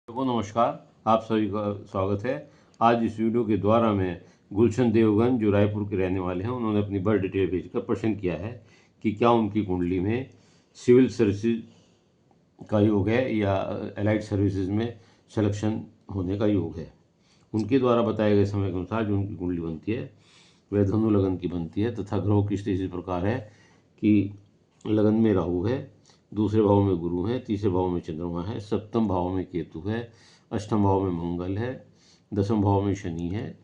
को नमस्कार। आप सभी का स्वागत है। आज इस वीडियो के द्वारा मैं गुलशन देवगन जो रायपुर के रहने वाले हैं, उन्होंने अपनी बर्थ डिटेल भेजकर प्रश्न किया है कि क्या उनकी कुंडली में सिविल सर्विसेज का योग है या एलाइड सर्विसेज में सिलेक्शन होने का योग है। उनके द्वारा बताए गए समय के अनुसार जो उनकी कुंडली बनती है वह धनु लगन की बनती है तथा ग्रहों की स्थिति इस प्रकार है कि लगन में राहु है, दूसरे भाव में गुरु है, तीसरे भाव में चंद्रमा है, सप्तम भाव में केतु है, अष्टम भाव में मंगल है, दसम भाव में शनि है,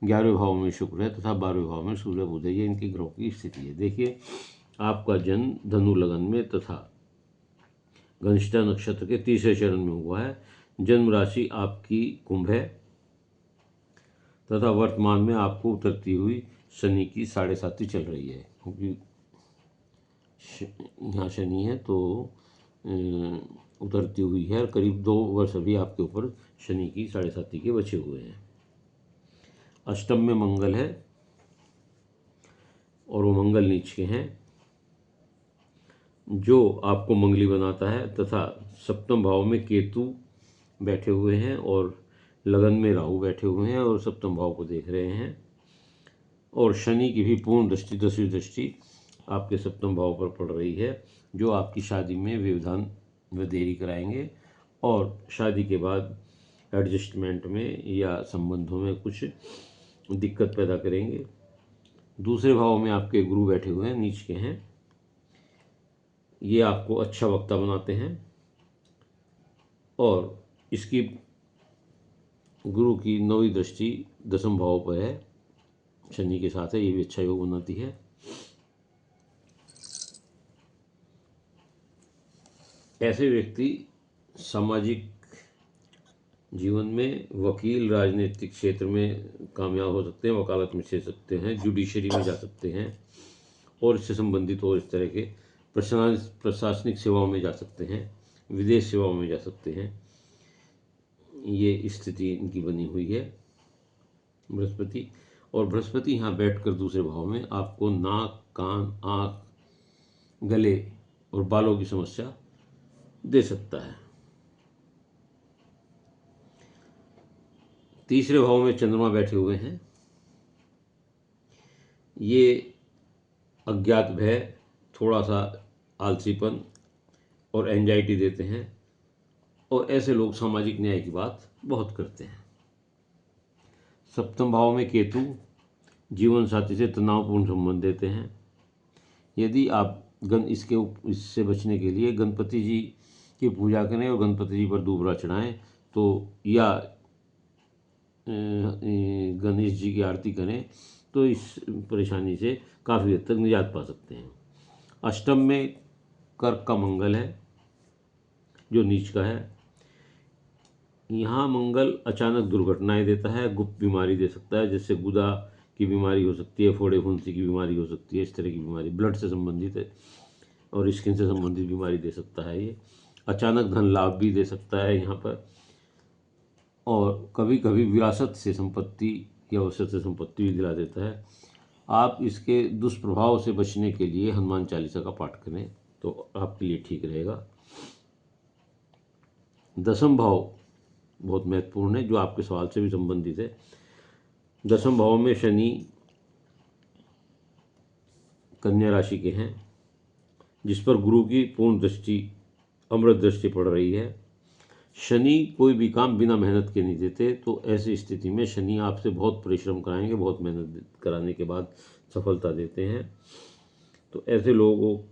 11वें भाव में शुक्र है तथा 12वें भाव में सूर्य बुध है। ये इनकी ग्रहों की स्थिति है। देखिए, आपका जन्म धनु लगन में तथा घनिष्ठा नक्षत्र के तीसरे चरण में हुआ है। जन्म राशि आपकी कुंभ है तथा वर्तमान में आपको उतरती हुई शनि की 7.5 चल रही है, क्योंकि यहाँ शनि है तो उतरती हुई है। करीब 2 वर्ष अभी आपके ऊपर शनि की 7.5 के बचे हुए हैं। अष्टम में मंगल है और वो मंगल नीच के हैं जो आपको मंगली बनाता है तथा सप्तम भाव में केतु बैठे हुए हैं और लगन में राहु बैठे हुए हैं और सप्तम भाव को देख रहे हैं। और शनि की भी पूर्ण दृष्टि 10वीं दृष्टि आपके सप्तम भाव पर पड़ रही है, जो आपकी शादी में व्यवधान व देरी कराएंगे और शादी के बाद एडजस्टमेंट में या संबंधों में कुछ दिक्कत पैदा करेंगे। दूसरे भाव में आपके गुरु बैठे हुए हैं, नीच के हैं। ये आपको अच्छा वक्ता बनाते हैं और इसकी गुरु की 9वीं दृष्टि 10म भाव पर है, शनि के साथ है। ये भी अच्छा योग बनाती है। ऐसे व्यक्ति सामाजिक जीवन में वकील, राजनीतिक क्षेत्र में कामयाब हो सकते हैं, वकालत में से सकते हैं, जुडिशरी में जा सकते हैं और इससे संबंधित और इस तरह के प्रशासनिक सेवाओं में जा सकते हैं, विदेश सेवाओं में जा सकते हैं। ये स्थिति इनकी बनी हुई है बृहस्पति। और बृहस्पति यहाँ बैठकर दूसरे भाव में आपको नाक, कान, आँख, गले और बालों की समस्या दे सकता है। तीसरे भाव में चंद्रमा बैठे हुए हैं। ये अज्ञात भय, थोड़ा सा आलसीपन और एंजाइटी देते हैं और ऐसे लोग सामाजिक न्याय की बात बहुत करते हैं। सप्तम भाव में केतु जीवन साथी से तनावपूर्ण संबंध देते हैं। यदि आप इससे बचने के लिए गणपति जी की पूजा करें और गणपति जी पर दूबरा चढ़ाएं तो या गणेश जी की आरती करें तो इस परेशानी से काफ़ी हद तक निजात पा सकते हैं। अष्टम में कर्क का मंगल है जो नीच का है। यहाँ मंगल अचानक दुर्घटनाएं देता है, गुप्त बीमारी दे सकता है, जैसे गुदा की बीमारी हो सकती है, फोड़े फुंसी की बीमारी हो सकती है। इस तरह की बीमारी ब्लड से संबंधित है और स्किन से संबंधित बीमारी दे सकता है। ये अचानक धन लाभ भी दे सकता है यहाँ पर, और कभी कभी विरासत से संपत्ति या औसत से संपत्ति भी दिला देता है। आप इसके दुष्प्रभाव से बचने के लिए हनुमान चालीसा का पाठ करें तो आपके लिए ठीक रहेगा। दसम भाव बहुत महत्वपूर्ण है, जो आपके सवाल से भी संबंधित है। दसम भाव में शनि कन्या राशि के हैं, जिस पर गुरु की पूर्ण दृष्टि, अमृत दृष्टि पड़ रही है। शनि कोई भी काम बिना मेहनत के नहीं देते, तो ऐसी स्थिति में शनि आपसे बहुत परिश्रम कराएंगे, बहुत मेहनत कराने के बाद सफलता देते हैं। तो ऐसे लोगों को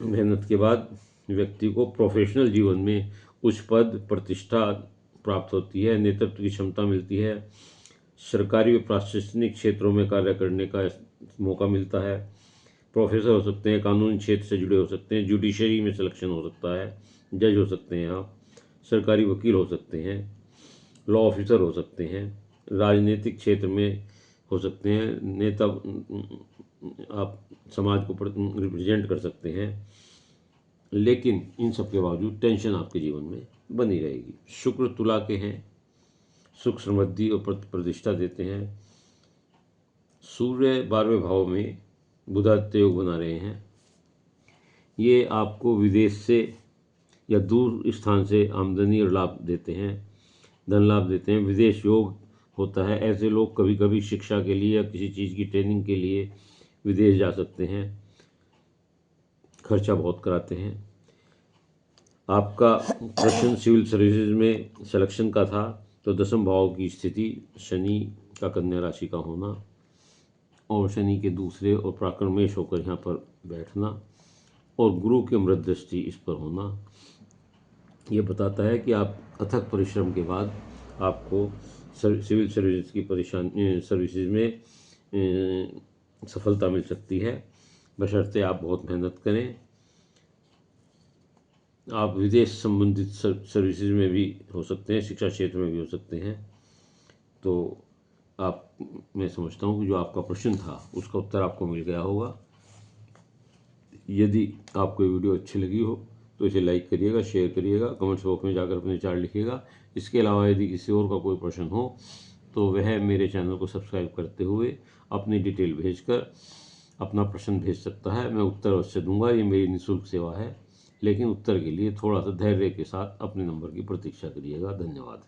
मेहनत के बाद व्यक्ति को प्रोफेशनल जीवन में उच्च पद प्रतिष्ठा प्राप्त होती है, नेतृत्व की क्षमता मिलती है, सरकारी व प्रशासनिक क्षेत्रों में कार्य करने का मौका मिलता है। प्रोफेसर हो सकते हैं, कानूनी क्षेत्र से जुड़े हो सकते हैं, जुडिशरी में सिलेक्शन हो सकता है, जज हो सकते हैं आप, सरकारी वकील हो सकते हैं, लॉ ऑफिसर हो सकते हैं, राजनीतिक क्षेत्र में हो सकते हैं, नेता, आप समाज को रिप्रेजेंट कर सकते हैं। लेकिन इन सब के बावजूद टेंशन आपके जीवन में बनी रहेगी। शुक्र तुला के हैं, सुख समृद्धि और प्रतिष्ठा देते हैं। सूर्य 12वें भाव में बुधादित्य योग बना रहे हैं। ये आपको विदेश से या दूर स्थान से आमदनी और लाभ देते हैं, धन लाभ देते हैं। विदेश योग होता है, ऐसे लोग कभी कभी शिक्षा के लिए या किसी चीज़ की ट्रेनिंग के लिए विदेश जा सकते हैं, खर्चा बहुत कराते हैं। आपका प्रश्न सिविल सर्विसेज में सिलेक्शन का था, तो 10वें भाव की स्थिति, शनि का कन्या राशि का होना और शनि के दूसरे और प्राकर्मेश होकर यहाँ पर बैठना और गुरु के मृत दृष्टि इस पर होना, ये बताता है कि आप अथक परिश्रम के बाद आपको सिविल सर्विसेज की सर्विसेज में सफलता मिल सकती है, बशर्ते आप बहुत मेहनत करें। आप विदेश संबंधित सर्विसेज में भी हो सकते हैं, शिक्षा क्षेत्र में भी हो सकते हैं। तो आप, मैं समझता हूँ कि जो आपका प्रश्न था उसका उत्तर आपको मिल गया होगा। यदि आपको ये वीडियो अच्छी लगी हो तो इसे लाइक करिएगा, शेयर करिएगा, कमेंट्स बॉक्स में जाकर अपने विचार लिखिएगा। इसके अलावा यदि किसी और का कोई प्रश्न हो तो वह मेरे चैनल को सब्सक्राइब करते हुए अपनी डिटेल भेजकर अपना प्रश्न भेज सकता है। मैं उत्तर अवश्य दूंगा, ये मेरी निःशुल्क सेवा है, लेकिन उत्तर के लिए थोड़ा सा धैर्य के साथ अपने नंबर की प्रतीक्षा करिएगा। धन्यवाद।